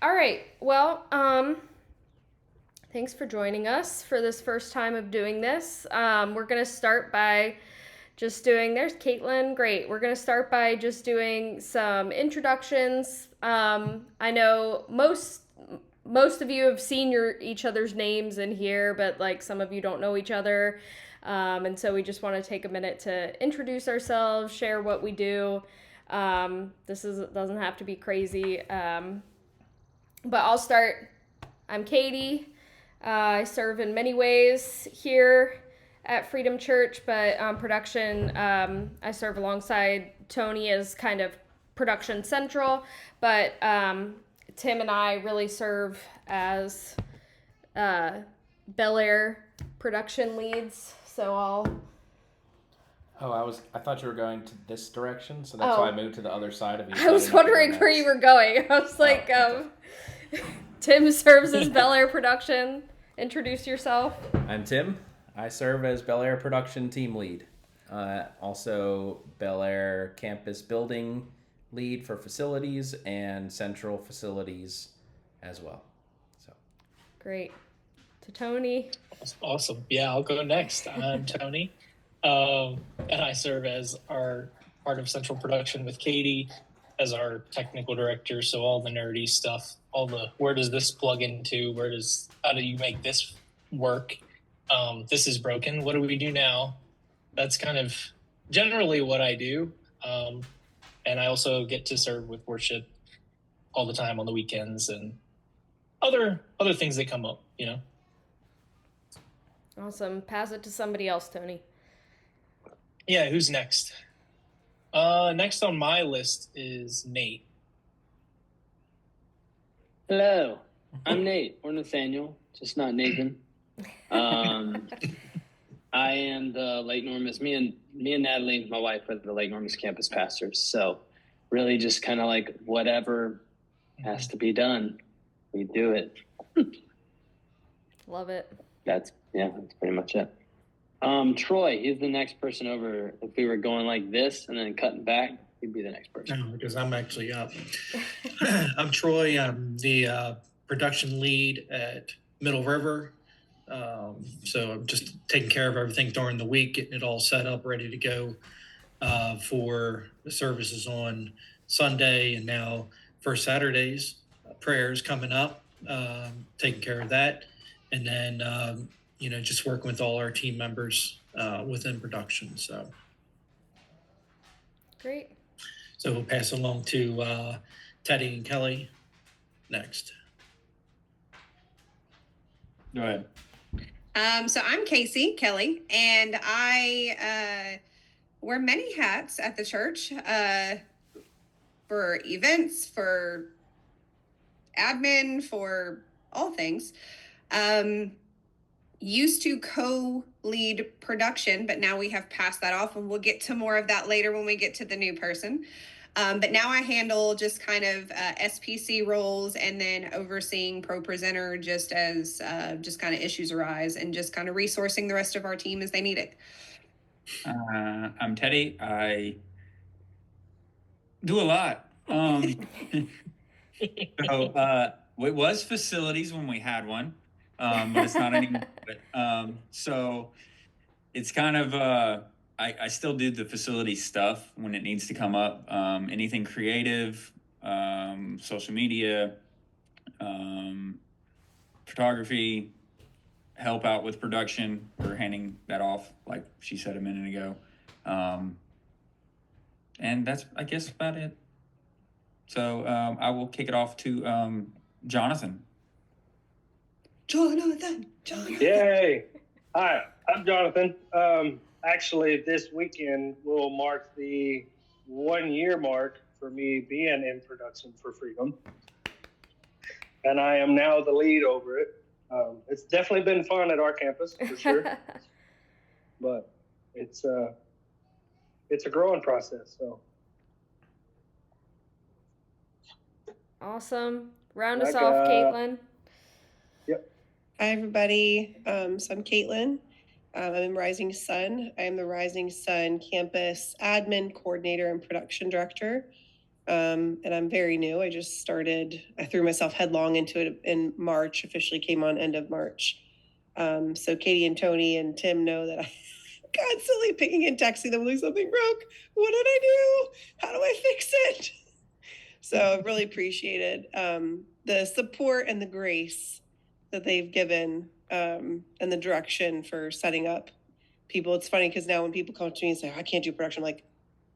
All right. Well, thanks for joining us for this first time of doing this. We're gonna start by just doing. There's Caitlin. Great. We're gonna start by just doing some introductions. I know most of you have seen each other's names in here, but like some of you don't know each other. And so we just want to take a minute to introduce ourselves, share what we do. This doesn't have to be crazy. But I'll start. I'm Katie. I serve in many ways here at Freedom Church, but on production, I serve alongside Tony as kind of production central. But Tim and I really serve as Bel Air production leads. So I'll. Oh, I thought you were going to this direction, so that's why I moved to the other side of you. I was wondering where you were going. I was like, Tim serves as Bel Air production. Introduce yourself. I'm Tim. I serve as Bel Air production team lead. Also, Bel Air campus building lead for facilities and central facilities as well. So great. To Tony. Awesome. Yeah, I'll go next. I'm Tony, and I serve as our part of central production with Katie as our technical director. So all the nerdy stuff, all the where does this plug into? How do you make this work? This is broken. What do we do now? That's kind of generally what I do. And I also get to serve with worship all the time on the weekends and other things that come up, you know. Awesome. Pass it to somebody else, Tony. Yeah, who's next? Next on my list is Nate. Hello, I'm Nate or Nathaniel, just not Nathan. I am the Lake Normus. Me and Natalie, my wife, are the Lake Normus campus pastors. So, really, just kind of like whatever has to be done, we do it. Love it. That's pretty much it. Troy, he's the next person over. If we were going like this and then cutting back, he'd be the next person. No, because I'm actually up. I'm Troy. I'm the production lead at Middle River. So I'm just taking care of everything during the week, getting it all set up, ready to go for the services on Sunday and now for Saturdays. Prayers coming up, taking care of that. And then, just working with all our team members within production. So great. So we'll pass along to Teddy and Kelly next. go ahead. So I'm Casey Kelly, and I wear many hats at the church for events, for admin, for all things. Used to co-lead production, but now we have passed that off, and we'll get to more of that later when we get to the new person. But now I handle just kind of SPC roles and then overseeing Pro Presenter just as just kind of issues arise and just kind of resourcing the rest of our team as they need it. I'm Teddy. I do a lot. It was facilities when we had one, but it's not anymore. So it's kind of... I still do the facility stuff when it needs to come up. Anything creative, social media, photography, help out with production. We're handing that off, like she said a minute ago. And that's, I guess, about it. So I will kick it off to Jonathan. Jonathan. Yay. Hi, I'm Jonathan. Actually, this weekend will mark the 1 year mark for me being in production for Freedom. And I am now the lead over it. It's definitely been fun at our campus, for sure. But it's a growing process. So awesome. Round us off, Caitlin. Yep. Hi, everybody. So I'm Caitlin. I'm in Rising Sun. I am the Rising Sun campus admin, coordinator, and production director. And I'm very new. I just started, I threw myself headlong into it in March, officially came on end of March. So Katie and Tony and Tim know that I'm constantly picking and texting them like something broke. What did I do? How do I fix it? So I really appreciated the support and the grace that they've given and the direction for setting up people. It's funny because now when people come to me and say, I can't do production, I'm like,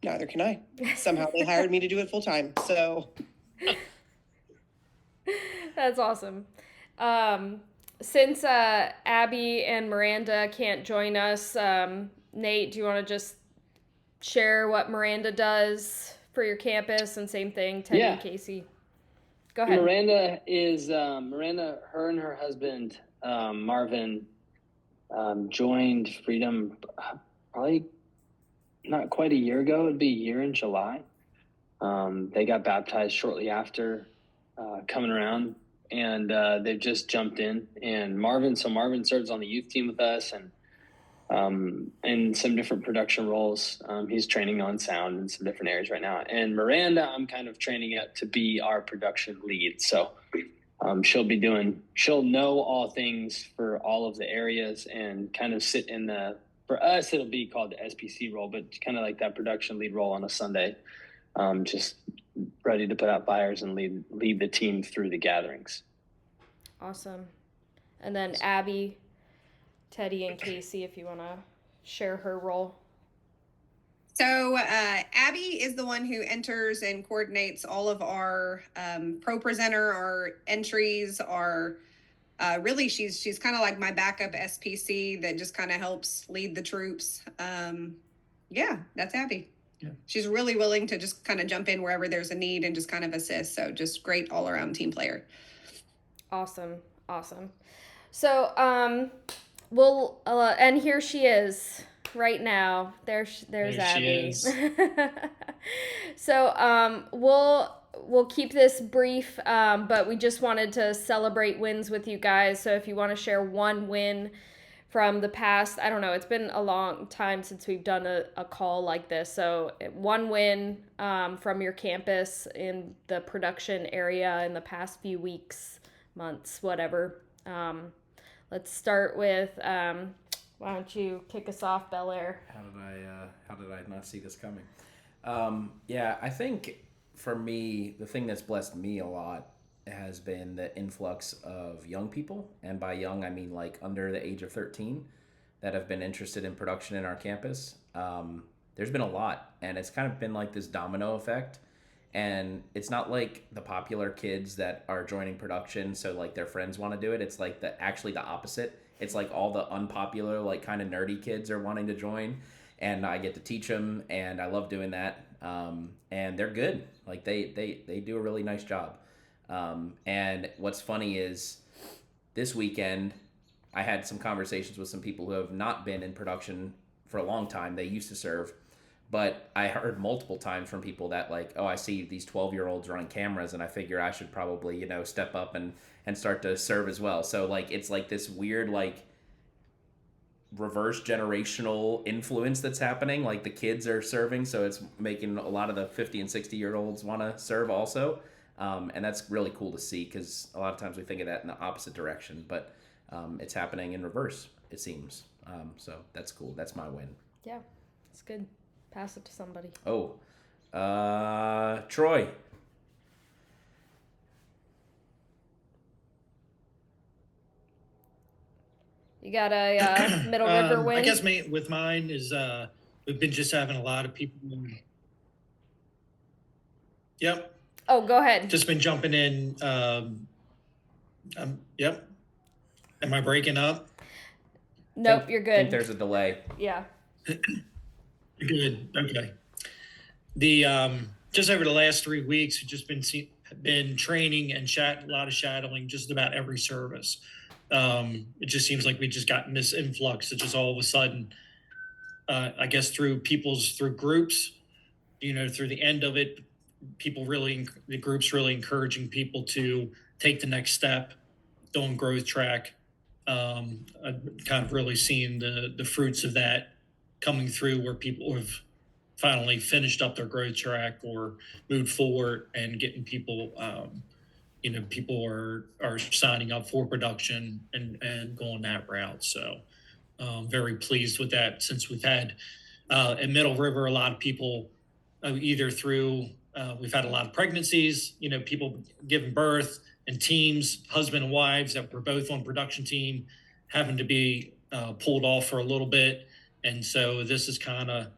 neither can I. Somehow they hired me to do it full time. So That's awesome. Since Abby and Miranda can't join us, Nate, do you want to just share what Miranda does for your campus? And same thing, Teddy Yeah. and Casey. Go ahead. Miranda is Miranda. Her and her husband Marvin joined Freedom probably not quite a year ago. It'd be a year in July. They got baptized shortly after coming around, and they've just jumped in. And Marvin serves on the youth team with us, and in some different production roles. He's training on sound in some different areas right now. And Miranda, I'm kind of training up to be our production lead. So she'll know all things for all of the areas and kind of sit in for us, it'll be called the SPC role, but kind of like that production lead role on a Sunday, just ready to put out fires and lead the team through the gatherings. Awesome. And then Abby, Teddy, and Casey, if you want to share her role. So Abby is the one who enters and coordinates all of our pro presenter, our entries, our really she's kind of like my backup SPC that just kind of helps lead the troops. Yeah, that's Abby. Yeah. She's really willing to just kind of jump in wherever there's a need and just kind of assist. So just great all around team player. Awesome. So we'll and here she is right now. There's Abby. She is. So we'll keep this brief, but we just wanted to celebrate wins with you guys. So if you want to share one win from the past, I don't know, it's been a long time since we've done a call like this. So one win from your campus in the production area in the past few weeks, months, whatever. Let's start with, why don't you kick us off, Bel Air? How did I not see this coming? Yeah, I think for me, the thing that's blessed me a lot has been the influx of young people. And by young, I mean like under the age of 13 that have been interested in production in our campus. There's been a lot, and it's kind of been like this domino effect. And it's not like the popular kids that are joining production so like their friends want to do it. It's like actually the opposite. It's like all the unpopular, like kind of nerdy kids are wanting to join, and I get to teach them, and I love doing that. And they're good. Like they do a really nice job. And what's funny is this weekend I had some conversations with some people who have not been in production for a long time. They used to serve, but I heard multiple times from people that like, oh, I see these 12-year-olds running cameras, and I figure I should probably, step up and start to serve as well. So like, it's like this weird, like reverse generational influence that's happening. Like the kids are serving, so it's making a lot of the 50 and 60-year-olds want to serve also. And that's really cool to see, because a lot of times we think of that in the opposite direction, but it's happening in reverse, it seems. So that's cool. That's my win. Yeah, it's good. Pass it to somebody. Oh, Troy. You got a Middle River win? I guess with mine is we've been just having a lot of people. Yep. Oh, go ahead. Just been jumping in. Yep. Am I breaking up? Nope, you're good. I think there's a delay. Yeah. Good. Okay. The just over the last 3 weeks, we've just been training and a lot of shadowing just about every service. It just seems like we just gotten this influx. It just all of a sudden, I guess through groups, through the end of it, the groups really encouraging people to take the next step, doing growth track. I've kind of really seen the fruits of that coming through, where people have finally finished up their growth track or moved forward and getting people, people are signing up for production and going that route. So very pleased with that, since we've had at Middle River, a lot of people either through, we've had a lot of pregnancies, people giving birth, and teams, husband and wives that were both on production team having to be pulled off for a little bit. And so this is kind of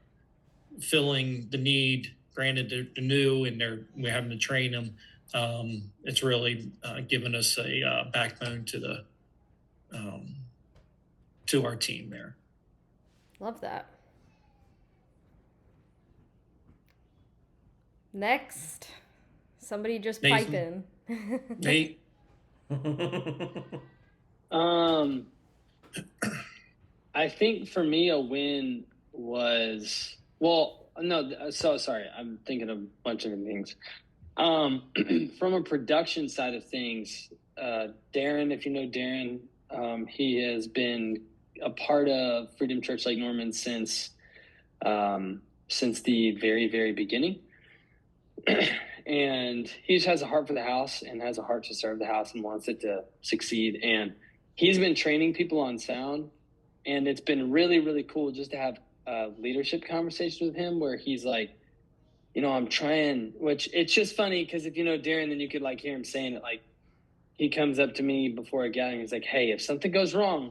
filling the need. Granted, they're new and we're having to train them. It's really given us a backbone to our team there. Love that. Next, somebody just pipe in. Nate. I think for me a win was, well, no, so sorry, I'm thinking of a bunch of different things. From a production side of things, Darren, if you know Darren, he has been a part of Freedom Church Lake Norman since the very, very beginning. And he just has a heart for the house and has a heart to serve the house and wants it to succeed. And he's been training people on sound, and it's been really, really cool just to have a leadership conversation with him where he's like, I'm trying, which it's just funny because if you know Darren, then you could like hear him saying it. Like, he comes up to me before a gathering. He's like, hey, if something goes wrong,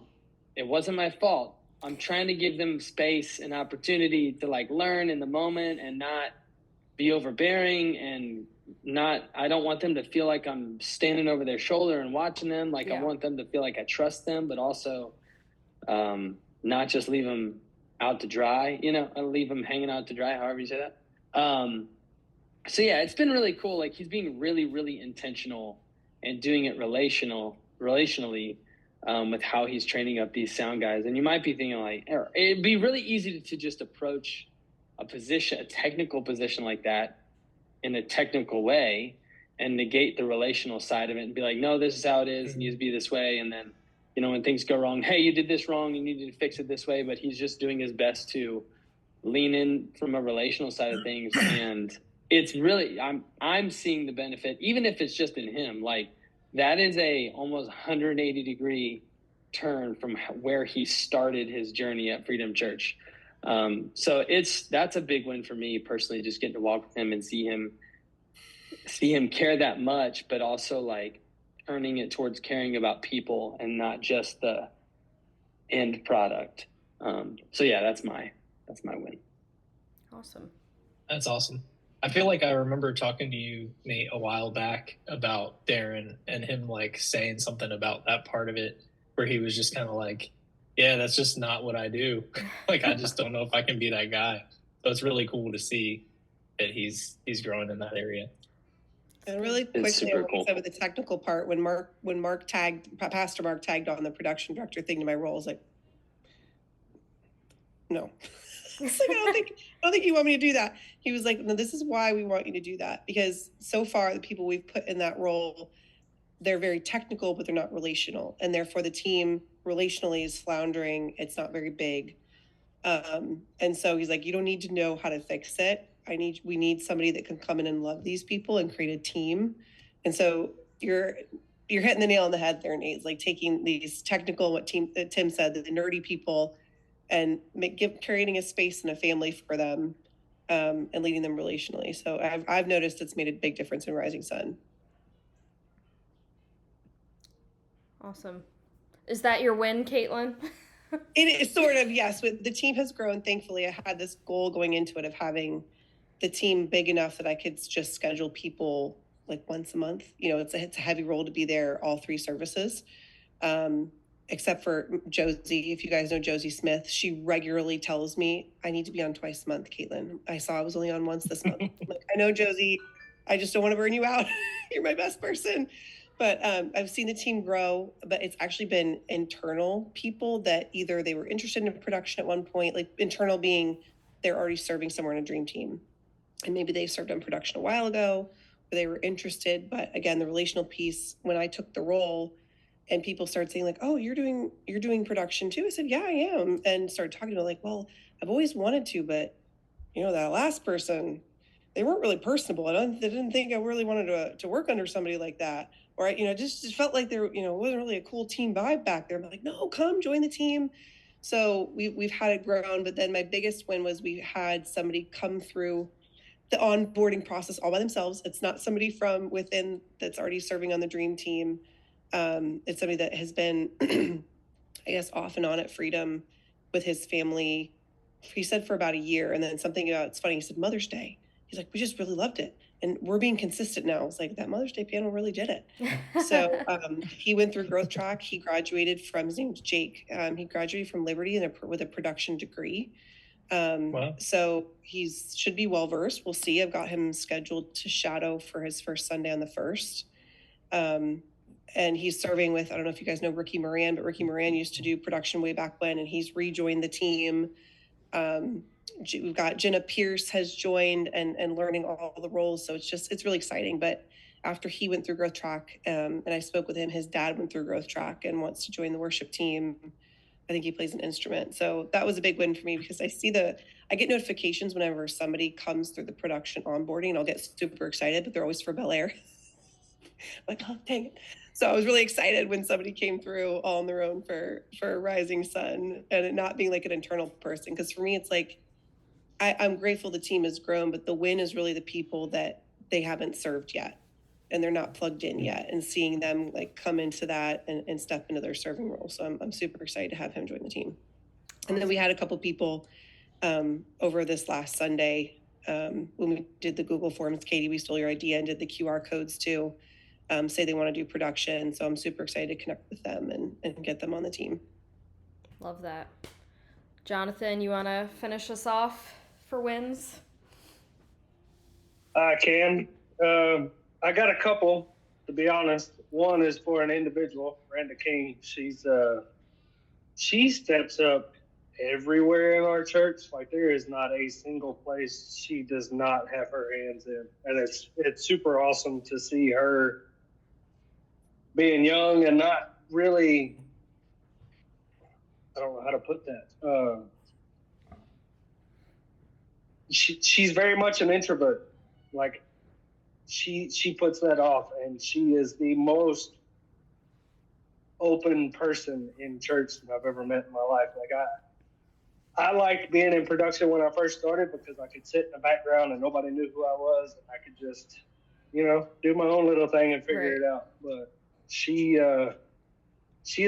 it wasn't my fault. I'm trying to give them space and opportunity to like learn in the moment and not be overbearing, and I don't want them to feel like I'm standing over their shoulder and watching them. Like, I want them to feel like I trust them, but also not just leave them out to dry, I leave them hanging out to dry, however you say that. So yeah, it's been really cool. Like, he's being really, really intentional and doing it relationally with how he's training up these sound guys. And you might be thinking like, it'd be really easy to just approach a technical position like that in a technical way and negate the relational side of it and be like, no, this is how it is. It needs to be this way. And then, when things go wrong, hey, you did this wrong. You needed to fix it this way. But he's just doing his best to lean in from a relational side of things. And it's really, I'm seeing the benefit, even if it's just in him. Like, that is a almost 180-degree turn from where he started his journey at Freedom Church. So that's a big win for me personally, just getting to walk with him and see him care that much, but also like turning it towards caring about people and not just the end product. So yeah, that's my win. Awesome. That's awesome. I feel like I remember talking to you, Nate, a while back about Darren and him like saying something about that part of it where he was just kind of like, yeah, that's just not what I do. Like, I just don't know if I can be that guy. So it's really cool to see that he's growing in that area. And really quickly, I want to say with the technical part, when Pastor Mark tagged on the production director thing to my role, I was like, no. Like, I don't think you want me to do that. He was like, no, this is why we want you to do that. Because so far, the people we've put in that role, they're very technical, but they're not relational. And therefore, the team relationally is floundering. It's not very big. And so he's like, you don't need to know how to fix it. We need somebody that can come in and love these people and create a team. And so you're hitting the nail on the head there, Nate. It's like taking these technical, what Tim said, the nerdy people, and creating a space and a family for them, and leading them relationally. So I've noticed it's made a big difference in Rising Sun. Awesome. Is that your win, Caitlin? It is sort of, yes. The team has grown. Thankfully, I had this goal going into it of having the team big enough that I could just schedule people like once a month. It's a heavy role to be there all 3 services, except for Josie. If you guys know Josie Smith, she regularly tells me I need to be on twice a month. Caitlin, I saw I was only on once this month. Like, I know, Josie, I just don't want to burn you out. You're my best person. But I've seen the team grow, but it's actually been internal people that either they were interested in production at one point, like internal being they're already serving somewhere in a dream team. And maybe they served on production a while ago, or they were interested. But again, the relational piece, when I took the role and people started saying like, oh, you're doing production too. I said, yeah, I am. And started talking to them like, well, I've always wanted to, but that last person, they weren't really personable. They didn't think I really wanted to work under somebody like that. Or, just felt like there, wasn't really a cool team vibe back there. I'm like, no, come join the team. So we've had it grown. But then my biggest win was we had somebody come through the onboarding process all by themselves. It's not somebody from within that's already serving on the dream team. It's somebody that has been, I guess, off and on at Freedom with his family. He said for about a year, and then something about, it's funny, he said Mother's Day. He's like, we just really loved it. And we're being consistent now. It's like, that Mother's Day panel really did it. So he went through Growth Track. He graduated from, his name's Jake. He graduated from Liberty with a production degree. Wow. So should be well-versed. We'll see. I've got him scheduled to shadow for his first Sunday on the 1st. And he's serving with, I don't know if you guys know Ricky Moran, but Ricky Moran used to do production way back when, and he's rejoined the team. We've got Jenna Pierce has joined and learning all the roles. So it's really exciting. But after he went through Growth Track, and I spoke with him, his dad went through Growth Track and wants to join the worship team. I think he plays an instrument. So that was a big win for me because I get notifications whenever somebody comes through the production onboarding, and I'll get super excited, but they're always for Bel Air. Like, oh, dang it. So I was really excited when somebody came through all on their own for Rising Sun, and it not being like an internal person. Because for me, it's like, I'm grateful the team has grown, but the win is really the people that they haven't served yet and they're not plugged in yet, and seeing them like come into that and step into their serving role. So I'm super excited to have him join the team. And then we had a couple people over this last Sunday when we did the Google Forms. Katie, we stole your idea and did the QR codes too. Say they want to do production. So I'm super excited to connect with them and get them on the team. Love that. Jonathan, you want to finish us off for wins? I can. I got a couple, to be honest. One is for an individual, Brenda King. She steps up everywhere in our church. Like, there is not a single place she does not have her hands in, and it's super awesome to see her being young and not really. I don't know how to put that. She's very much an introvert. Like, she puts that off, and she is the most open person in church that I've ever met in my life. Like, I liked being in production when I first started because I could sit in the background and nobody knew who I was, and I could just, do my own little thing and figure it out. But she has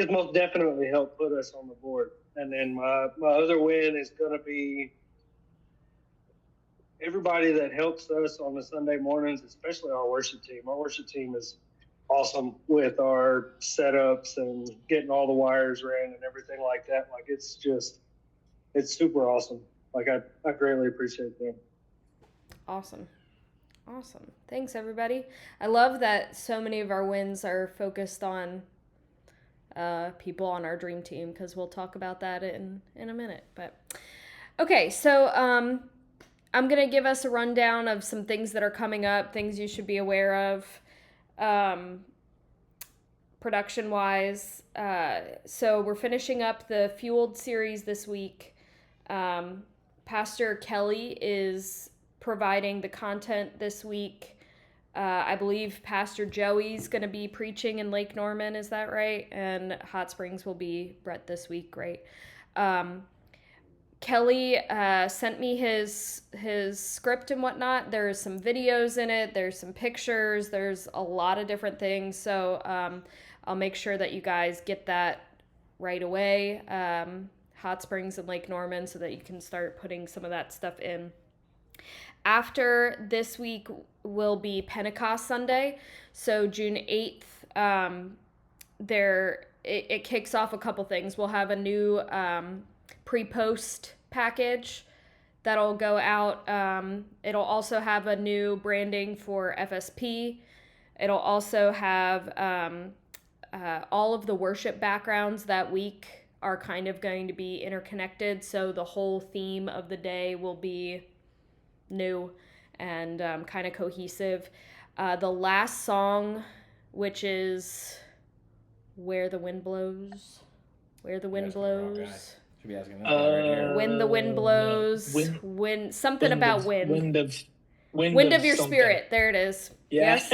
most definitely helped put us on the board. And then my other win is going to be everybody that helps us on the Sunday mornings, especially our worship team. Our worship team is awesome with our setups and getting all the wires ran and everything like that. Like, it's super awesome. Like, I greatly appreciate them. Awesome. Thanks, everybody. I love that so many of our wins are focused on people on our dream team, because we'll talk about that in a minute. But okay, so I'm going to give us a rundown of some things that are coming up, things you should be aware of production-wise. So we're finishing up the Fueled series this week. Pastor Kelly is providing the content this week. I believe Pastor Joey's going to be preaching in Lake Norman, is that right? And Hot Springs will be Brett this week, right? Kelly sent me his script and whatnot. There's some videos in it. There's some pictures. There's a lot of different things. So I'll make sure that you guys get that right away. Hot Springs and Lake Norman, so that you can start putting some of that stuff in. After this week will be Pentecost Sunday. So June 8th, it kicks off a couple things. We'll have a new pre-post package that'll go out. It'll also have a new branding for FSP. It'll also have all of the worship backgrounds that week are kind of going to be interconnected, so the whole theme of the day will be new and kind of cohesive. The last song, which is Where the Wind Blows. Where the Wind Blows. Could be asking this guy right here. When the wind blows, when something about wind. Wind of your something. spirit. There it is. Yeah. Yes.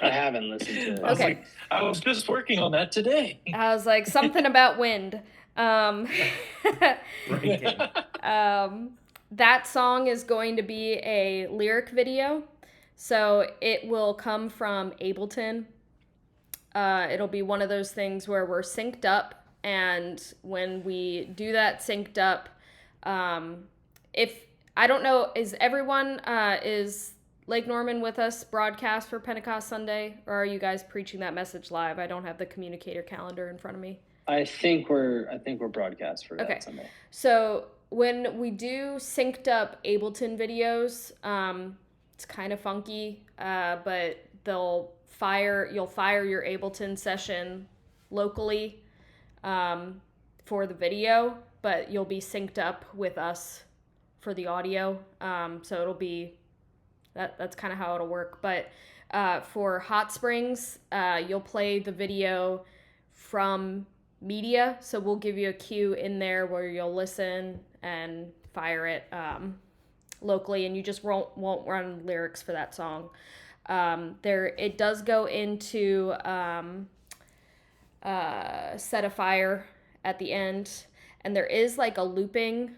I haven't listened to it. Okay. I was just working on that today. I was like something about wind. Breaking. That song is going to be a lyric video, so it will come from Ableton. It'll be one of those things where we're synced up, and when we do that synced up, if I don't know, is everyone is Lake Norman with us broadcast for Pentecost Sunday, or are you guys preaching that message live? I don't have the communicator calendar in front of me. I think we're broadcast for Okay. that Sunday. So when we do synced up Ableton videos, it's kind of funky, but you'll fire your Ableton session locally for the video, but you'll be synced up with us for the audio. So it'll be that's kind of how it'll work. But for Hot Springs, you'll play the video from media, so we'll give you a cue in there where you'll listen and fire it locally, and you just won't run lyrics for that song. It does go into Set a Fire at the end, and there is like a looping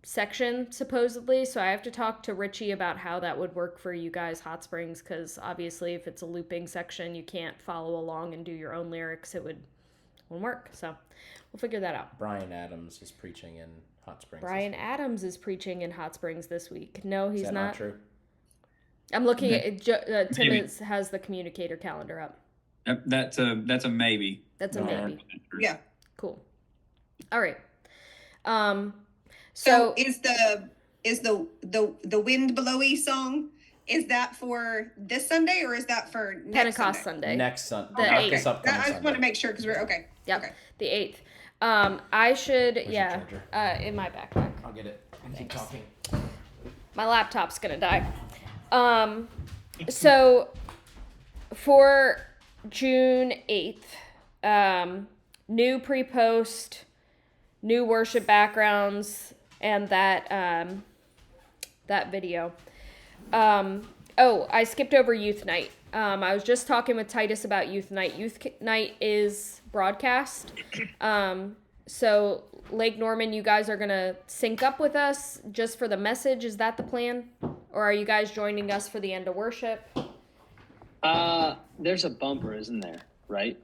section supposedly, so I have to talk to Richie about how that would work for you guys, Hot Springs, because obviously if it's a looping section, you can't follow along and do your own lyrics. It wouldn't work, so we'll figure that out. Brian Adams is preaching in Hot Springs. Brian Adams is preaching in Hot Springs this week. No, he's Is that not. not true? I'm looking at Tim Maybe. has the communicator calendar up. That's a maybe. That's a No. maybe. Yeah. Cool. All right. So is the wind blowy song, is that for this Sunday or is that for next Pentecost Sunday? Sunday. Next Sunday. The Not eighth. this upcoming I just Sunday. want to make sure because we're okay. Yep. Okay. The 8th. I should Where's your charger? in my backpack. I'll get it. You keep Thanks. talking. My laptop's gonna die. So for June 8th, new pre-post, new worship backgrounds, and that video. I skipped over Youth Night. I was just talking with Titus about Youth Night. Youth Night is broadcast. So Lake Norman, you guys are gonna sync up with us just for the message. Is that the plan? Or are you guys joining us for the end of worship? There's a bumper, isn't there? Right?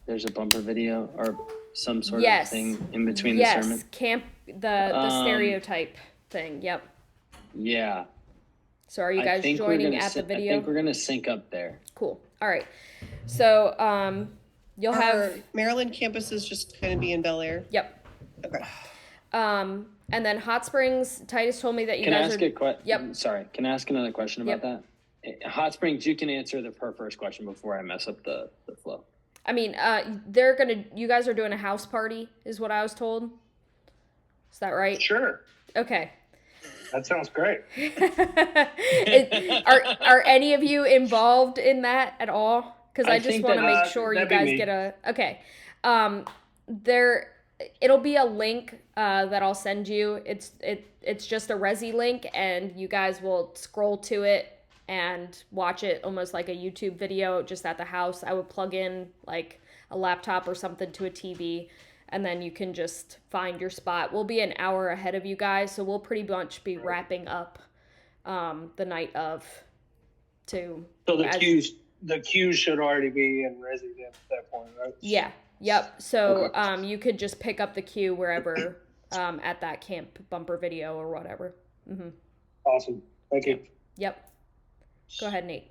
There's a bumper video or some sort Yes. of thing in between the sermon. Yes, the stereotype thing. Yep. Yeah. So are you I guys think we're joining gonna at the I video? think we're gonna sync up there. Cool. All right. So you'll Our have Maryland campus is just going to be in Bel Air. yep. Okay. And then Hot Springs. Titus told me that you Can I guys ask are. a question? Yep. Sorry. Can I ask another question about Yep. that? Hot Springs, you can answer her first question before I mess up the flow. I mean, you guys are doing a house party, is what I was told. Is that right? Sure. Okay. That sounds great. Are any of you involved in that at all? Because I I just think want to that- make sure you that'd be guys me. get a. Okay. It'll be a link that I'll send you. It's just a Resi link, and you guys will scroll to it and watch it almost like a YouTube video just at the house. I would plug in like a laptop or something to a TV, and then you can just find your spot. We'll be an hour ahead of you guys, so we'll pretty much be wrapping up the night of to. So the as- cues should already be in residence at that point, right? Yeah. Yep. So Okay. you could just pick up the cue wherever at that camp bumper video or whatever. Mm-hmm. Awesome. Thank you. Yep. Go ahead, Nate.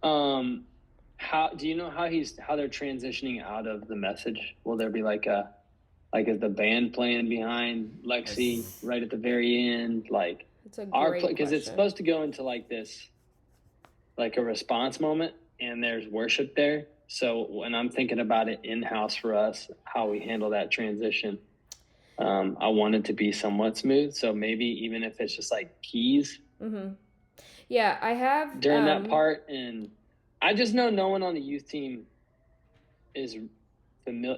How do you know how they're transitioning out of the message? Will there be is the band playing behind Lexi right at the very end? Like It's a our great because it's question. supposed to go into like this, like a response moment, and there's worship there. So when I'm thinking about it in house for us, how we handle that transition, I want it to be somewhat smooth. So maybe even if it's just like keys Mm-hmm. Yeah, I have during that part, and I just know no one on the youth team is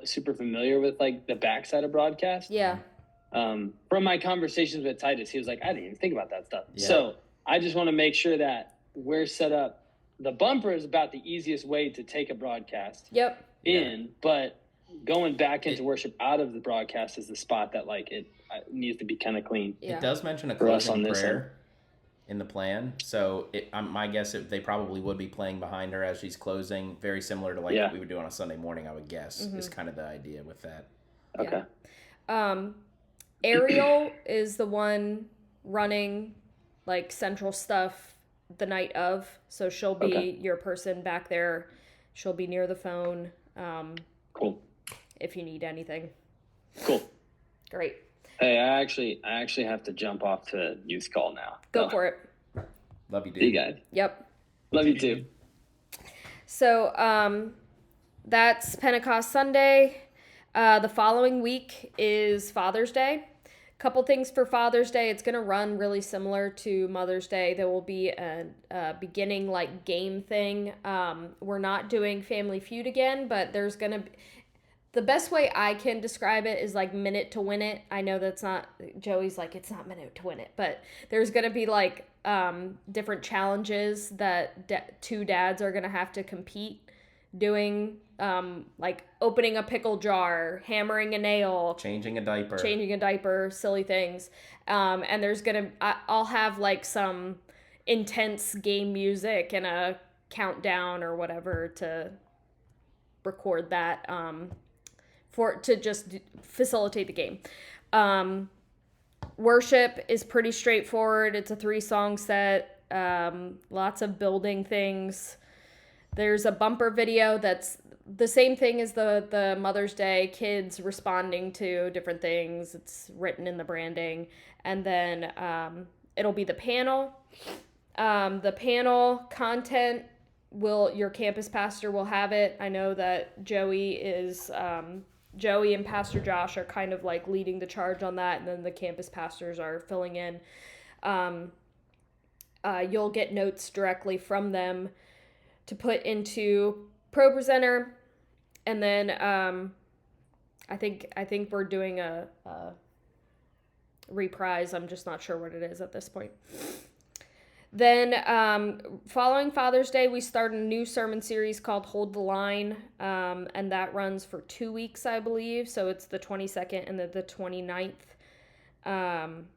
super familiar with like the backside of broadcast. Yeah. From my conversations with Titus, he was like, I didn't even think about that stuff. Yeah. So I just want to make sure that we're set up. The bumper is about the easiest way to take a broadcast Yep. in, but going back into worship out of the broadcast is the spot that like it needs to be kind of clean. Yeah. It does mention a For us closing on this prayer in the plan, so my guess they probably would be playing behind her as she's closing, very similar to like Yeah. what we would do on a Sunday morning. I would guess Mhm. is kind of the idea with that. Okay. Ariel is the one running like central stuff the night of, so she'll be Okay. your person back there. She'll be near the phone Cool. if you need anything. Cool. Great. Hey, I actually have to jump off to youth call now. Go for it. Love you, dude. See you guys. Yep. Love you too. So that's Pentecost Sunday. The following week is Father's Day. Couple things for Father's Day. It's going to run really similar to Mother's Day. There will be a beginning like game thing. We're not doing Family Feud again, but there's going to be... The best way I can describe it is like minute to win it. I know that's not... Joey's like, it's not minute to win it. But there's going to be like different challenges that two dads are going to have to compete doing, like opening a pickle jar, hammering a nail, Changing a diaper, silly things. And there's I'll have like some intense game music and a countdown or whatever to record that, to just facilitate the game. Worship is pretty straightforward. It's a 3-song set, lots of building things. There's a bumper video that's the same thing as the Mother's Day, kids responding to different things. It's written in the branding. And then it'll be the panel. The panel content your campus pastor will have it. I know that Joey and Pastor Josh are kind of like leading the charge on that, and then the campus pastors are filling in. You'll get notes directly from them to put into ProPresenter, and then I think we're doing a reprise. I'm just not sure what it is at this point. Then following Father's Day, we start a new sermon series called Hold the Line, and that runs for 2 weeks, I believe. So it's the 22nd and the 29th. And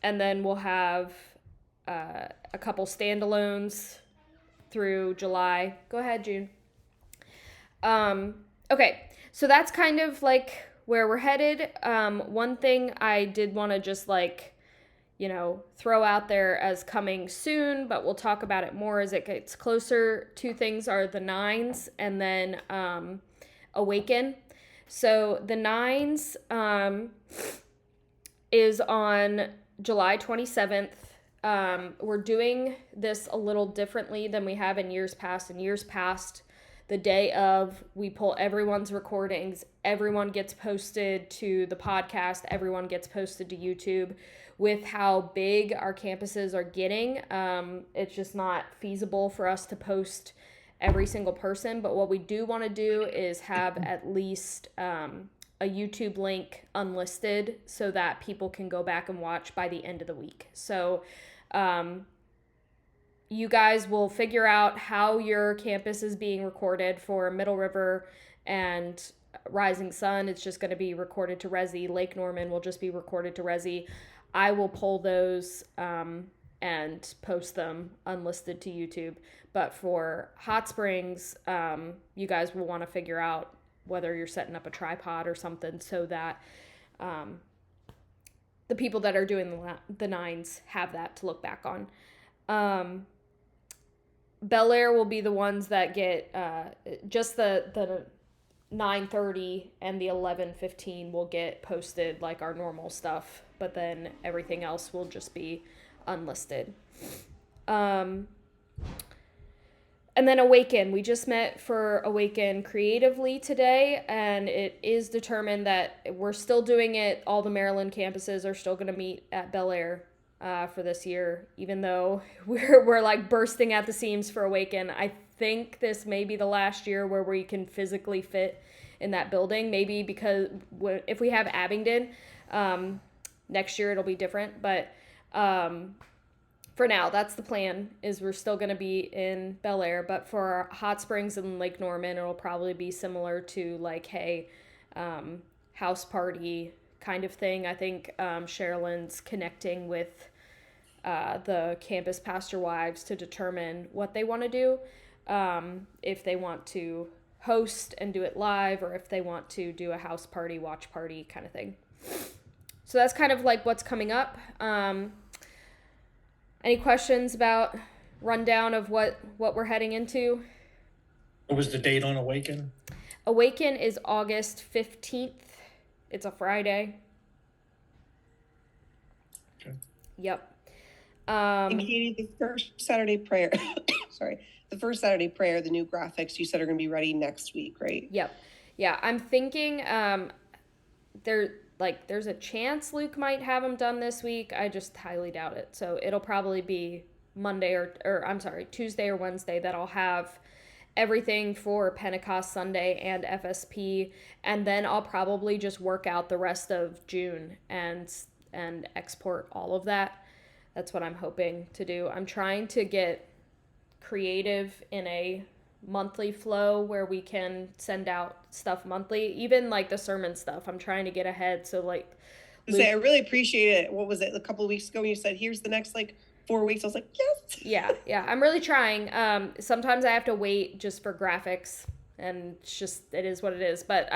then we'll have a couple standalones through July. Go ahead, June. Okay, so that's kind of like where we're headed. One thing I did want to just like, throw out there as coming soon, but we'll talk about it more as it gets closer. 2 things are the 9s and then Awaken. So the 9s is on July 27th. We're doing this a little differently than we have in years past. In years past, the day of, we pull everyone's recordings, everyone gets posted to the podcast, everyone gets posted to YouTube. With how big our campuses are getting, it's just not feasible for us to post every single person. But what we do want to do is have at least a YouTube link unlisted so that people can go back and watch by the end of the week. So you guys will figure out how your campus is being recorded. For Middle River and Rising Sun, it's just going to be recorded to Resi. Lake Norman will just be recorded to Resi. I will pull those and post them unlisted to YouTube. But for Hot Springs, you guys will want to figure out whether you're setting up a tripod or something so that the people that are doing the 9s have that to look back on. Bel Air will be the ones that get just the 9:30 and the 11:15 will get posted like our normal stuff, but then everything else will just be unlisted. And then Awaken. We just met for Awaken creatively today, and it is determined that we're still doing it. All the Maryland campuses are still going to meet at Bel Air for this year, even though we're like bursting at the seams for Awaken. I think this may be the last year where we can physically fit in that building. Maybe because if we have Abingdon, next year it'll be different. But for now, that's the plan, is we're still going to be in Bel Air. But for Hot Springs and Lake Norman, it'll probably be similar to like, hey, house party kind of thing. I think Sherilyn's connecting with the campus pastor wives to determine what they want to do, if they want to host and do it live, or if they want to do a house party, watch party kind of thing. So that's kind of like what's coming up. Any questions about rundown of what we're heading into? What was the date on Awaken? Awaken is August 15th. It's a Friday. Okay. Yep. And Katie, the first Saturday prayer, the first Saturday prayer, the new graphics you said are going to be ready next week, right? Yep. Yeah, I'm thinking there's a chance Luke might have them done this week. I just highly doubt it. So it'll probably be Tuesday or Wednesday that I'll have everything for Pentecost Sunday and FSP, and then I'll probably just work out the rest of June and export all of that. That's what I'm hoping to do. I'm trying to get creative in a monthly flow where we can send out stuff monthly, even like the sermon stuff. I'm trying to get ahead. So like, I really appreciate it. What was it? A couple of weeks ago when you said, here's the next 4 weeks. I was like, yes. Yeah. I'm really trying. Sometimes I have to wait just for graphics, and it is what it is. But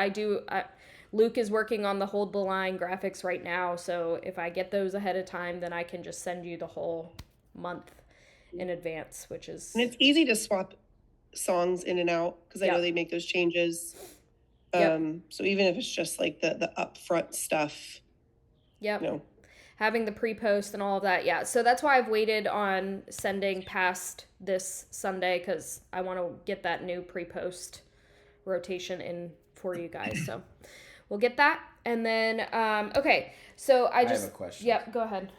Luke is working on the Hold the Line graphics right now. So if I get those ahead of time, then I can just send you the whole month in advance, which is... And it's easy to swap songs in and out, because I know they make those changes. So even if it's just like the upfront stuff. Yep. Having the pre-post and all of that. Yeah. So that's why I've waited on sending past this Sunday, because I want to get that new pre-post rotation in for you guys. So we'll get that. And then, okay. So I have a question. Yep. Go ahead.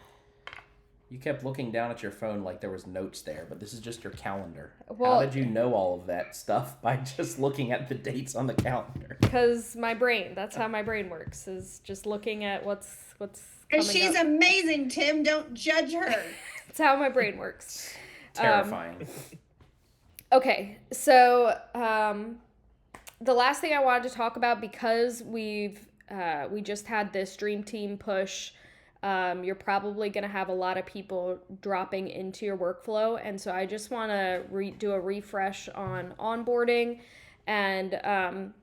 You kept looking down at your phone like there was notes there, but this is just your calendar. Well, how did you know all of that stuff by just looking at the dates on the calendar? Because my brain, that's how my brain works, is just looking at what's And she's amazing, Tim. Don't judge her. That's how my brain works. Terrifying. Okay, so the last thing I wanted to talk about, because we just had this Dream Team push, you're probably going to have a lot of people dropping into your workflow, and so I just want to do a refresh on onboarding. And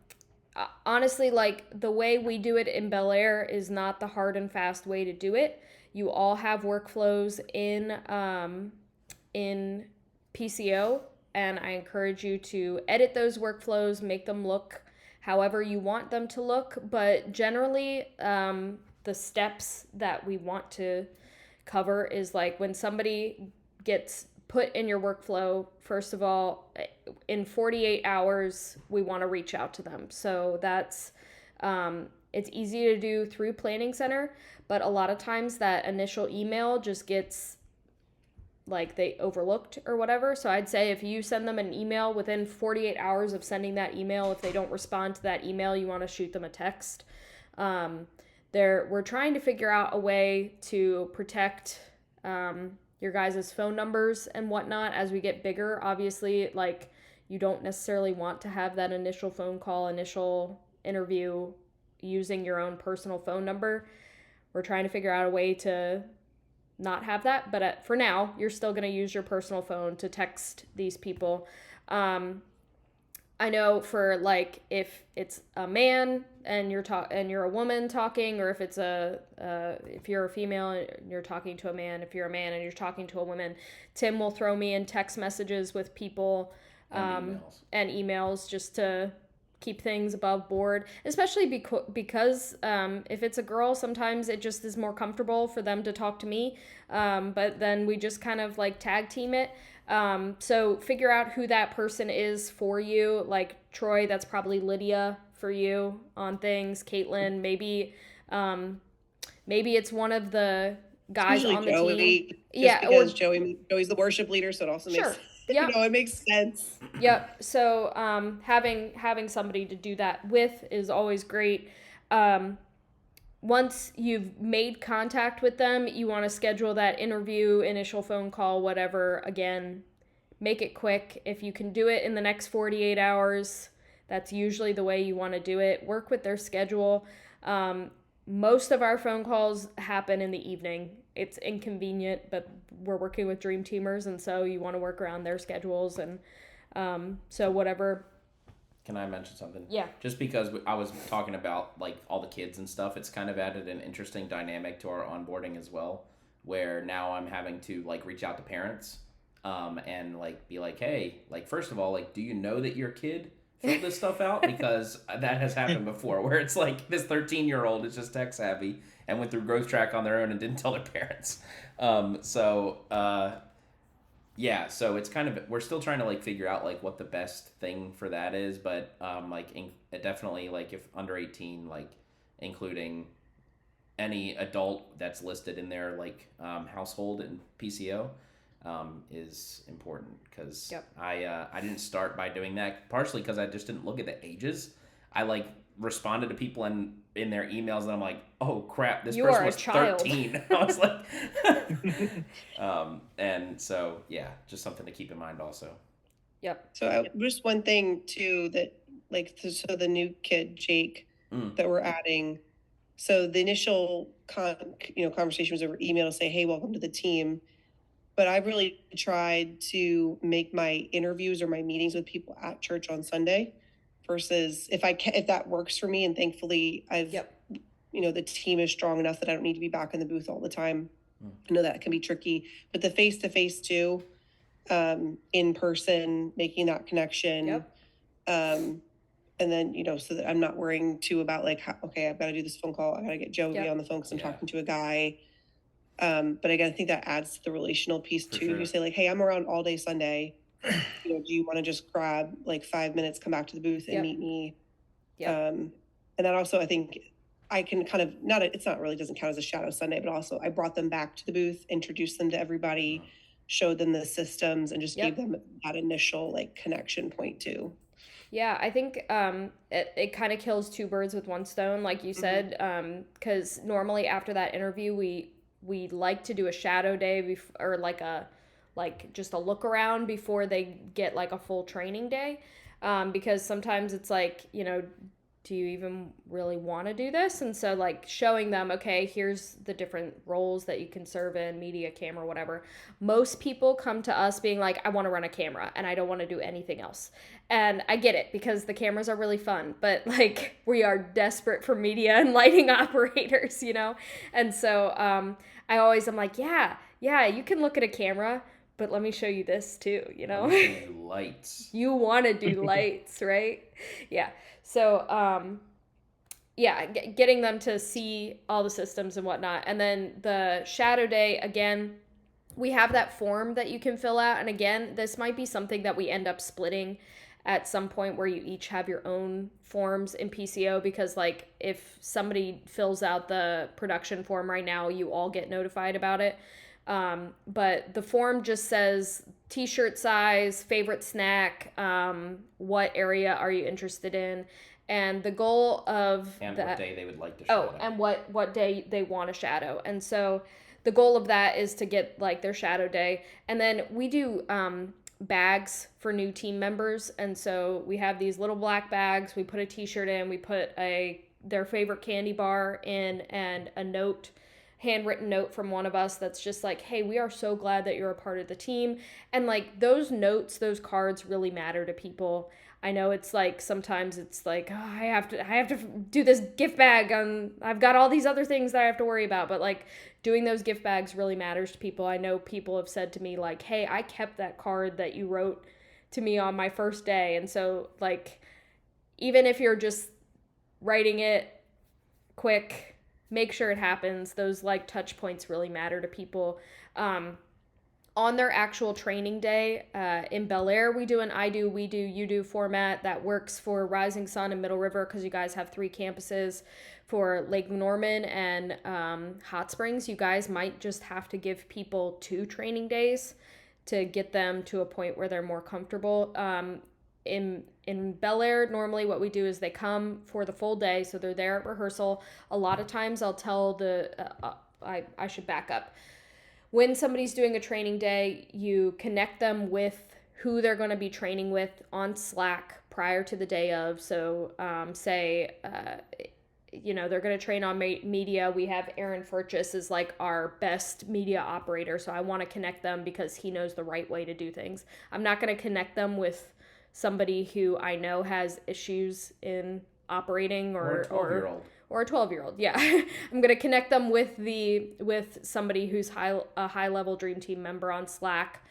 honestly, like, the way we do it in Bel Air is not the hard and fast way to do it. You all have workflows in PCO, and I encourage you to edit those workflows, make them look however you want them to look. But generally, the steps that we want to cover is like, when somebody gets put in your workflow, first of all, in 48 hours, we want to reach out to them. So that's, it's easy to do through Planning Center, but a lot of times that initial email just gets, like, they overlooked or whatever. So I'd say if you send them an email within 48 hours of sending that email, if they don't respond to that email, you want to shoot them a text. We're trying to figure out a way to protect your guys' phone numbers and whatnot as we get bigger. Obviously, like, you don't necessarily want to have that initial phone call, initial interview using your own personal phone number. We're trying to figure out a way to not have that, but for now, you're still going to use your personal phone to text these people. I know for, like, if it's a man and you're a woman talking, or if it's if you're a female and you're talking to a man, if you're a man and you're talking to a woman, Tim will throw me in text messages with people and emails just to keep things above board, especially because if it's a girl, sometimes it just is more comfortable for them to talk to me, but then we just kind of like tag team it. So figure out who that person is for you. Like Troy, that's probably Lydia for you on things. Caitlin, maybe it's one of the guys on the Joey, team. Yeah, because Joey's the worship leader, so it also makes Yep. It makes sense. Yep. So having somebody to do that with is always great. Once you've made contact with them, you want to schedule that interview, initial phone call, whatever. Again, make it quick. If you can do it in the next 48 hours, that's usually the way you want to do it. Work with their schedule. Most of our phone calls happen in the evening. It's inconvenient, but we're working with Dream Teamers, and so you want to work around their schedules. And so whatever. Can I mention something? Yeah. Just because I was talking about like all the kids and stuff, it's kind of added an interesting dynamic to our onboarding as well, where now I'm having to like reach out to parents and like be like, hey, like first of all, like, do you know that your kid filled this stuff out? Because that has happened before where it's like this 13-year-old is just tech savvy and went through Growth Track on their own and didn't tell their parents. Yeah, so it's kind of, we're still trying to like figure out like what the best thing for that is, but definitely like if under 18, like including any adult that's listed in their like household and PCO is important, because Yep. I didn't start by doing that, partially because I just didn't look at the ages. I like responded to people in their emails and I'm like, oh crap, this You person are a was child. 13. I was like and so yeah, just something to keep in mind also. Yep. So just one thing too, that like, so the new kid, Jake, that we're adding. So the initial conversation was over email to say, hey, welcome to the team. But I've really tried to make my interviews or my meetings with people at church on Sunday, versus if that works for me. And thankfully I've, the team is strong enough that I don't need to be back in the booth all the time. I know that can be tricky, but the face-to-face too, in person, making that connection. And then, so that I'm not worrying too about like, okay, I've got to do this phone call. I got to get Joey on the phone because I'm talking to a guy. But again, I think that adds to the relational piece too. sure. You say like, hey, I'm around all day Sunday. Do you want to just grab like 5 minutes, come back to the booth and meet me? And that also, I think I can kind of, it's not really, doesn't count as a shadow Sunday, but also I brought them back to the booth, introduced them to everybody, showed them the systems, and just gave them that initial like connection point too. Yeah, I think it kind of kills two birds with one stone, like you said, because normally after that interview, we like to do a shadow day or just a look around before they get like a full training day, because sometimes it's like, do you even really want to do this? And so like showing them, okay, here's the different roles that you can serve in, media, camera, whatever. Most people come to us being like, I want to run a camera and I don't want to do anything else. And I get it, because the cameras are really fun, but like we are desperate for media and lighting operators, And so I'm like, yeah, you can look at a camera, but let me show you this too, Lights. You want to do lights, right? Yeah. So, getting them to see all the systems and whatnot. And then the shadow day, again, we have that form that you can fill out. And again, this might be something that we end up splitting at some point, where you each have your own forms in PCO, because like if somebody fills out the production form right now, you all get notified about it. But the form just says t-shirt size, favorite snack, what area are you interested in, and the goal of what day they would like to shadow. And what day they want to shadow. And so the goal of that is to get like their shadow day. And then we do bags for new team members, and so we have these little black bags. We put a t-shirt in, we put their favorite candy bar in, and a handwritten note from one of us that's just like, hey, we are so glad that you're a part of the team. And like those notes, those cards really matter to people. I know it's like sometimes it's like, oh, I have to do this gift bag, I've got all these other things that I have to worry about, but like doing those gift bags really matters to people. I know people have said to me like, hey, I kept that card that you wrote to me on my first day. And so like, even if you're just writing it quick, make sure it happens. Those like touch points really matter to people. On their actual training day in Bel Air, we do an I do, we do, you do format that works for Rising Sun and Middle River, because you guys have 3 campuses. For Lake Norman and Hot Springs, you guys might just have to give people 2 training days to get them to a point where they're more comfortable. In Bel Air, normally what we do is they come for the full day, so they're there at rehearsal. A lot of times I'll tell I should back up. When somebody's doing a training day, you connect them with who they're going to be training with on Slack prior to the day of. So they're going to train on media. We have Aaron Furchess is like our best media operator. So I want to connect them because he knows the right way to do things. I'm not going to connect them with somebody who I know has issues in operating Or a 12-year-old. Or a 12-year-old. Yeah. I'm going to connect them with somebody who's a high level Dream Team member on Slack.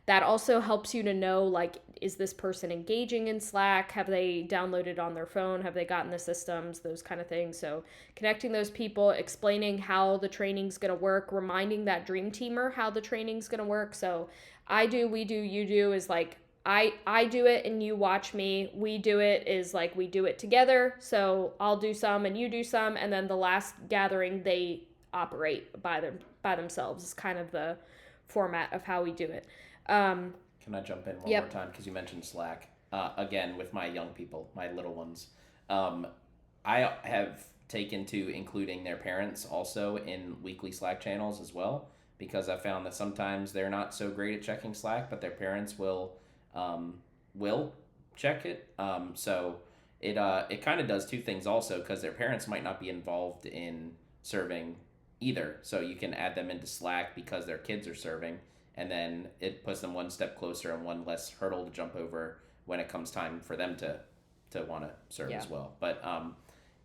That also helps you to know, like, is this person engaging in Slack? Have they downloaded on their phone? Have they gotten the systems? Those kind of things. So connecting those people, explaining how the training's going to work, reminding that Dream Teamer how the training's going to work. So I do, we do, you do is like, I do it and you watch me. We do it is like we do it together. So I'll do some and you do some. And then the last gathering, they operate by themselves is kind of the format of how we do it. Can I jump in one Yep. more time? Because you mentioned Slack. Again, with my young people, my little ones. I have taken to including their parents also in weekly Slack channels as well, because I found that sometimes they're not so great at checking Slack, but their parents will check it. So it kind of does two things also, because their parents might not be involved in serving either. So you can add them into Slack because their kids are serving, and then it puts them one step closer and one less hurdle to jump over when it comes time for them to want to serve Yeah. as well. But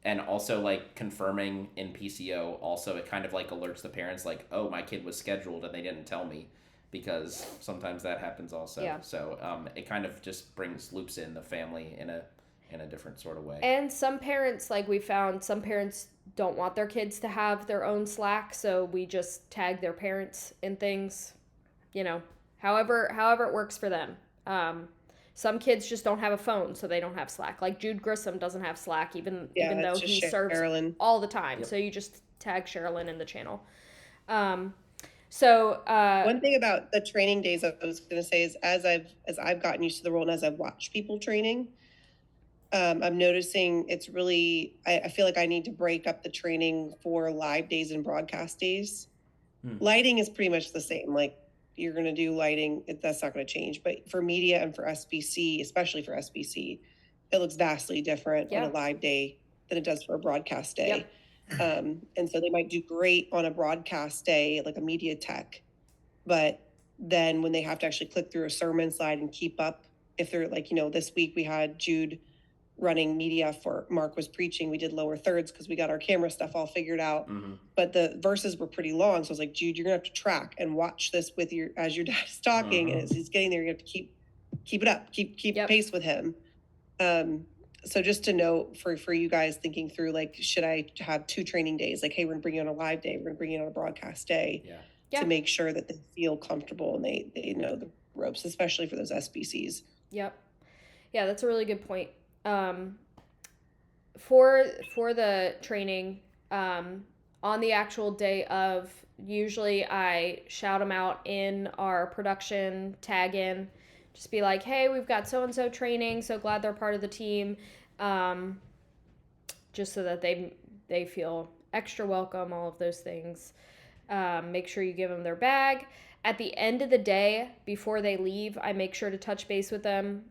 and also like confirming in PCO, also it kind of like alerts the parents like, oh, my kid was scheduled and they didn't tell me, because sometimes that happens also. Yeah. So it kind of just loops in the family in a different sort of way. And some parents, like we found, some parents don't want their kids to have their own Slack, so we just tag their parents in things, however it works for them. Some kids just don't have a phone, so they don't have Slack. Like Jude Grissom doesn't have Slack, even though it's he just serves Sherilyn. all the time. Yep. So you just tag Sherilyn in the channel. One thing about the training days I was going to say is as I've gotten used to the role and as I've watched people training, I'm noticing it's really, I feel like I need to break up the training for live days and broadcast days. Lighting is pretty much the same. Like you're going to do lighting, that's not going to change. But for media and for SBC, especially for SBC, it looks vastly different on a live day than it does for a broadcast day. Yep. And so they might do great on a broadcast day, like a media tech, but then when they have to actually click through a sermon slide and keep up, if they're like, this week we had Jude running media for Mark was preaching, we did lower thirds because we got our camera stuff all figured out, but the verses were pretty long. So I was like, Jude, you're gonna have to track and watch this with as your dad's talking, and as he's getting there, you have to keep it up, keep pace with him. So just to note for you guys thinking through, like, should I have 2 training days? Like, hey, we're gonna bring you on a live day, we're gonna bring you on a broadcast day, to make sure that they feel comfortable and they know the ropes, especially for those SBCs. Yep. Yeah, that's a really good point. For the training, on the actual day of, usually I shout them out in our production tag in, just be like, hey, we've got so-and-so training, so glad they're part of the team, just so that they feel extra welcome, all of those things. Make sure you give them their bag. At the end of the day, before they leave, I make sure to touch base with them,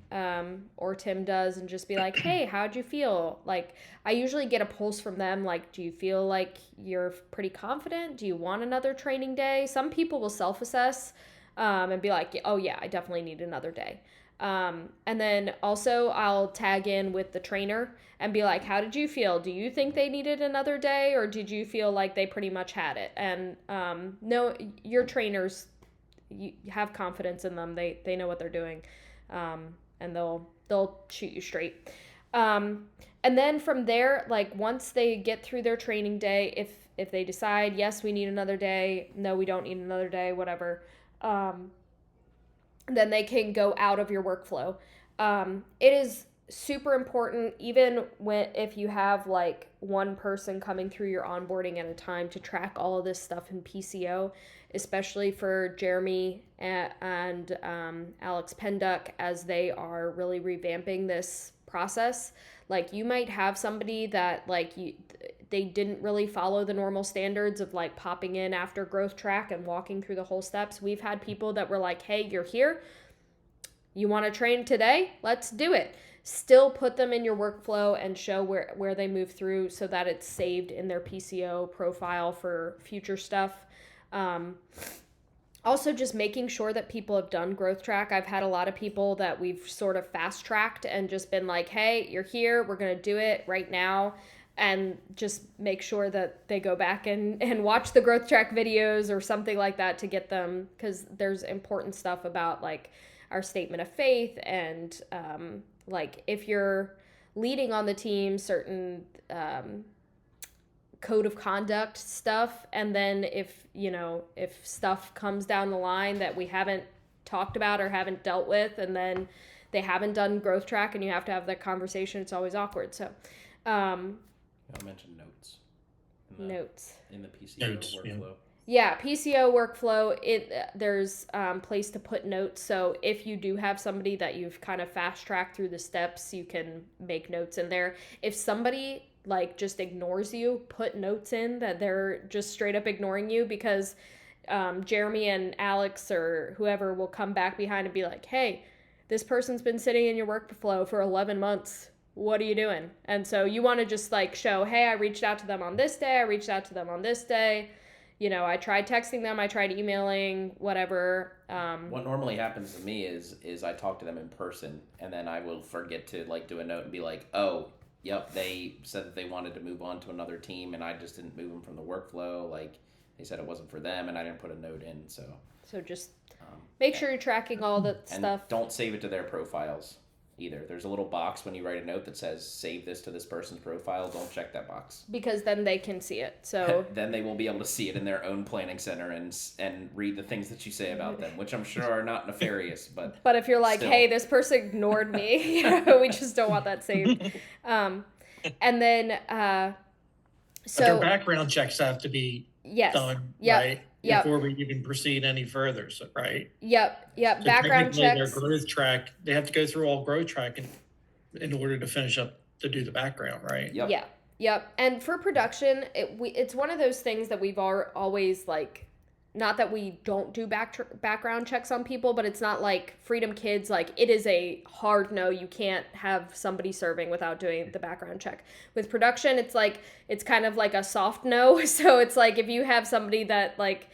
or Tim does, and just be like, hey, how'd you feel? Like, I usually get a pulse from them, like, do you feel like you're pretty confident? Do you want another training day? Some people will self-assess and be like, oh yeah, I definitely need another day. And then also I'll tag in with the trainer and be like, how did you feel? Do you think they needed another day, or did you feel like they pretty much had it? And no, your trainers, you have confidence in them. They know what they're doing, and they'll shoot you straight. And then from there, like once they get through their training day, if they decide, yes, we need another day, no, we don't need another day, whatever, then they can go out of your workflow. It is super important, even if you have like one person coming through your onboarding at a time, to track all of this stuff in PCO, especially for Jeremy and Alex Penduck, as they are really revamping this process. Like, you might have somebody that like they didn't really follow the normal standards of like popping in after growth track and walking through the whole steps. We've had people that were like, hey, you're here, you want to train today, let's do it. Still put them in your workflow and show where they move through, so that it's saved in their PCO profile for future stuff. Also, just making sure that people have done growth track. I've had a lot of people that we've sort of fast tracked and just been like, hey, you're here, we're going to do it right now. And just make sure that they go back and watch the growth track videos or something like that to get them, because there's important stuff about like our statement of faith and like if you're leading on the team, certain code of conduct stuff, and then if stuff comes down the line that we haven't talked about or haven't dealt with, and then they haven't done growth track and you have to have that conversation, it's always awkward. So I'll mention notes in the PCO Notes, workflow. yeah, PCO workflow, there's place to put notes. So if you do have somebody that you've kind of fast tracked through the steps, you can make notes in there. If somebody like just ignores you, put notes in that they're just straight up ignoring you, because Jeremy and Alex or whoever will come back behind and be like, hey, this person's been sitting in your workflow for 11 months. What are you doing? And so you want to just like show, hey, I reached out to them on this day. I reached out to them on this day. I tried texting them, I tried emailing, whatever. What normally happens to me is I talk to them in person, and then I will forget to like do a note and be like, oh, yep, they said that they wanted to move on to another team, and I just didn't move them from the workflow. Like, they said it wasn't for them, and I didn't put a note in. So just make sure you're tracking all the and stuff. Don't save it to their profiles either. There's a little box when you write a note that says save this to this person's profile. Don't check that box, because then they can see it. So then they will be able to see it in their own planning center and read the things that you say about them, which I'm sure are not nefarious, but if you're like, still. hey, this person ignored me, we just don't want that saved. And then But so their background checks have to be yes, done, yep, right? yep. Before we even proceed any further, so, right? Yep. So Background technically, checks. Their growth track, they have to go through all growth track in order to finish up to do the background, right? Yep. Yeah. Yep. And for production, it's one of those things that we've always like, not that we don't do background checks on people, but it's not like Freedom Kids, like it is a hard no, you can't have somebody serving without doing the background check. With production, it's kind of like a soft no. So it's like if you have somebody that like,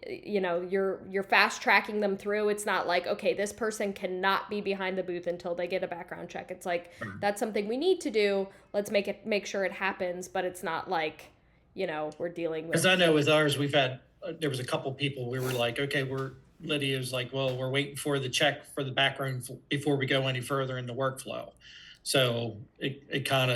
you're fast tracking them through, it's not like, okay, this person cannot be behind the booth until they get a background check. It's like, that's something we need to do. Let's make sure it happens, but it's not like, we're dealing with. Because I know with ours, we've had, there was a couple people, we were like, okay, Lydia's like, well, we're waiting for the check for the background before we go any further in the workflow. So it kind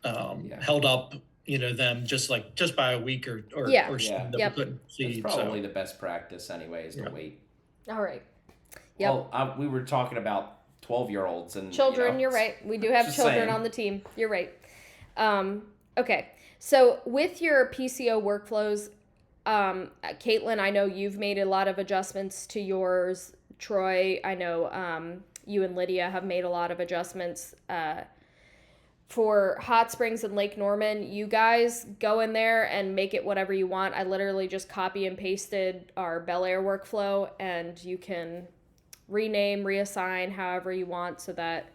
of held up, them just by a week or so that we couldn't It's see. probably the best practice anyways to wait. All right. Yep. Well, we were talking about 12-year-olds and children. You're right. We do have children on the team. You're right. Okay. So with your PCO workflows, Caitlin, I know you've made a lot of adjustments to yours. Troy, I know you and Lydia have made a lot of adjustments. For Hot Springs and Lake Norman, you guys go in there and make it whatever you want. I literally just copy and pasted our Bel Air workflow, and you can rename, reassign however you want so that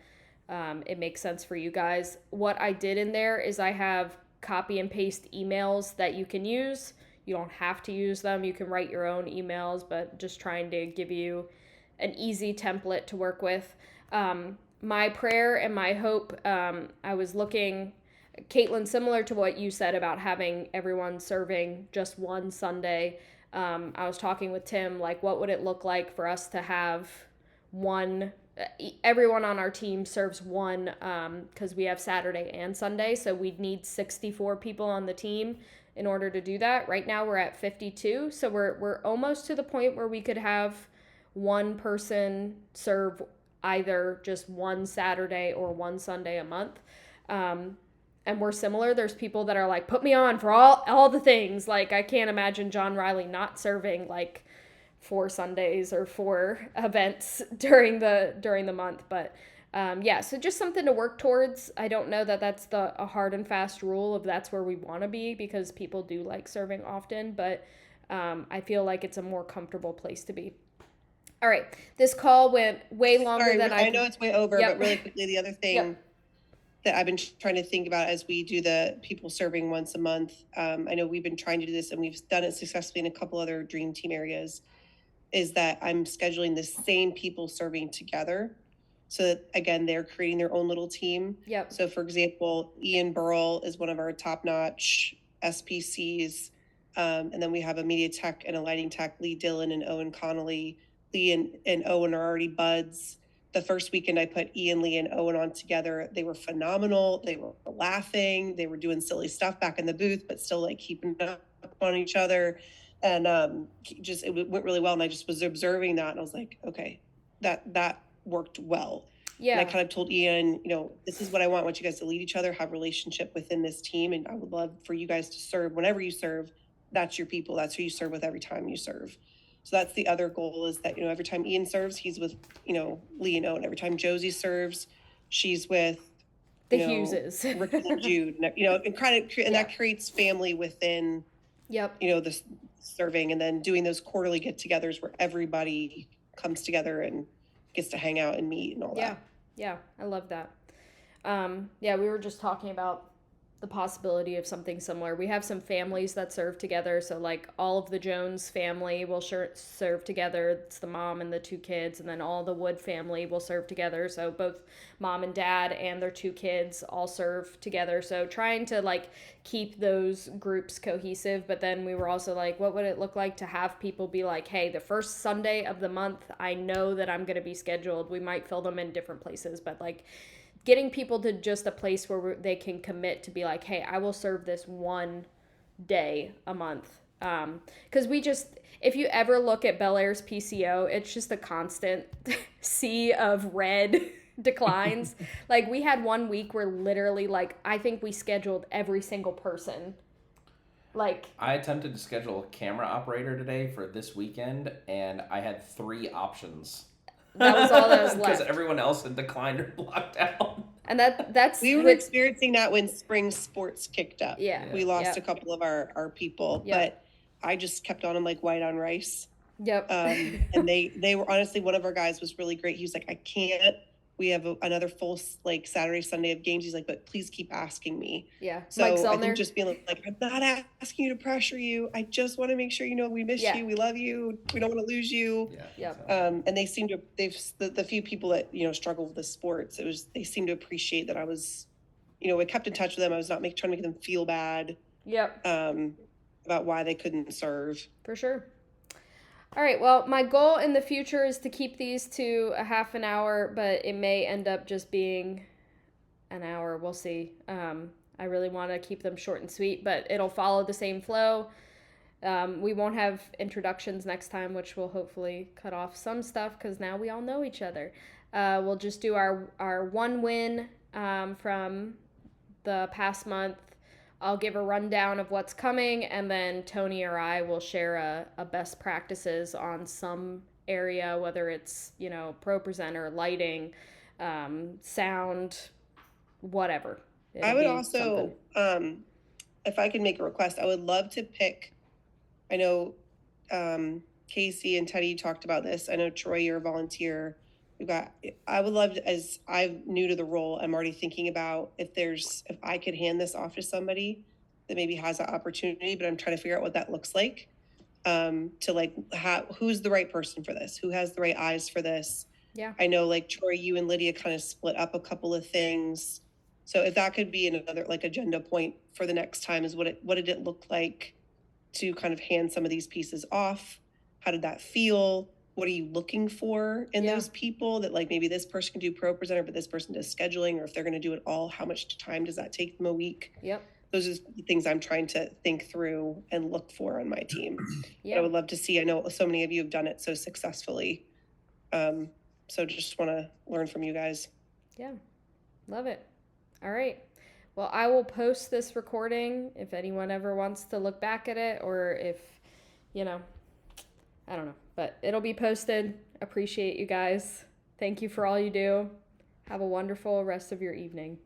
it makes sense for you guys. What I did in there is I have copy and paste emails that you can use. You don't have to use them. You can write your own emails, but just trying to give you an easy template to work with. My prayer and my hope, I was looking, Caitlin, similar to what you said about having everyone serving just one Sunday. I was talking with Tim, like, what would it look like for us to have everyone on our team serves one, because we have Saturday and Sunday, so we'd need 64 people on the team in order to do that. Right now we're at 52, so we're almost to the point where we could have one person serve either just one Saturday or one Sunday a month. And we're similar. There's people that are like, put me on for all the things. Like, I can't imagine John Riley not serving like 4 Sundays or 4 events during the month. But yeah, so just something to work towards. I don't know that that's a hard and fast rule of that's where we want to be, because people do like serving often, but I feel like it's a more comfortable place to be. All right, this call went way longer than I know it's way over, Yep. but really quickly, the other thing Yep. that I've been trying to think about as we do the people serving once a month. I know we've been trying to do this and we've done it successfully in a couple other dream team areas, is that I'm scheduling the same people serving together. So that, again, they're creating their own little team. Yep. So for example, Ian Burrell is one of our top-notch SPCs. And then we have a media tech and a lighting tech, Lee Dillon and Owen Connolly. Lee and Owen are already buds. The first weekend I put Ian, Lee, and Owen on together. They were phenomenal. They were laughing. They were doing silly stuff back in the booth, but still like keeping up on each other. And just, it went really well. And I just was observing that. And I was like, okay, that worked well. Yeah. And I kind of told Ian, this is what I want. I want you guys to lead each other, have a relationship within this team. And I would love for you guys to serve whenever you serve. That's your people. That's who you serve with every time you serve. So that's the other goal, is that, every time Ian serves, he's with, Lee and Owen. Every time Josie serves, she's with The Hugheses. Rick and Jude, and that creates family within, Yep. the serving, and then doing those quarterly get-togethers where everybody comes together and gets to hang out and meet and all that. Yeah, I love that. Yeah, we were just talking about the possibility of something similar. We have some families that serve together. So like all of the Jones family will serve together. It's the mom and the 2 kids. And then all the Wood family will serve together. So both mom and dad and their 2 kids all serve together. So trying to like keep those groups cohesive. But then we were also like, what would it look like to have people be like, hey, the first Sunday of the month, I know that I'm going to be scheduled. We might fill them in different places, but like getting people to just a place where they can commit to be like, hey, I will serve this one day a month. Because if you ever look at Bel Air's PCO, it's just a constant sea of red declines. Like we had one week where literally like, I think we scheduled every single person. Like I attempted to schedule a camera operator today for this weekend, and I had 3 options. That was all that was left. Because everyone else had declined or blocked out. And that's we were experiencing that when spring sports kicked up. Yeah. We lost a couple of our people, but I just kept on them like white on rice. Yep. And they were honestly, one of our guys was really great. He was like, I can't. We have another full like Saturday, Sunday of games. He's like, but please keep asking me. Yeah. So Mike I Zellner. think just being like, I'm not asking you to pressure you. I just want to make sure we miss you. We love you. We don't want to lose you. Yeah. And they seem to, the few people that, struggle with the sports, they seem to appreciate that I was, I kept in touch with them. I was not trying to make them feel bad. Yep. About why they couldn't serve. For sure. All right, well, my goal in the future is to keep these to a half an hour, but it may end up just being an hour. We'll see. I really want to keep them short and sweet, but it'll follow the same flow. We won't have introductions next time, which will hopefully cut off some stuff because now we all know each other. We'll just do our one win from the past month. I'll give a rundown of what's coming, and then Tony or I will share a best practices on some area, whether it's, pro presenter, lighting, sound, whatever. I would also, if I could make a request, I would love to pick, I know Casey and Teddy talked about this. I know Troy, you're a volunteer. I would love to, as I'm new to the role, I'm already thinking about if I could hand this off to somebody that maybe has that opportunity, but I'm trying to figure out what that looks like. To like, who's the right person for this? Who has the right eyes for this? Yeah. I know like Troy, you and Lydia kind of split up a couple of things. So if that could be another like agenda point for the next time, is what did it look like to kind of hand some of these pieces off? How did that feel? What are you looking for in those people that like maybe this person can do pro presenter, but this person does scheduling, or if they're going to do it all, how much time does that take them a week? Yep. Those are the things I'm trying to think through and look for on my team. Yeah. But I would love to see, I know so many of you have done it so successfully. So So just want to learn from you guys. Yeah, love it. All right. Well, I will post this recording if anyone ever wants to look back at it, or if, I don't know, but it'll be posted. Appreciate you guys. Thank you for all you do. Have a wonderful rest of your evening.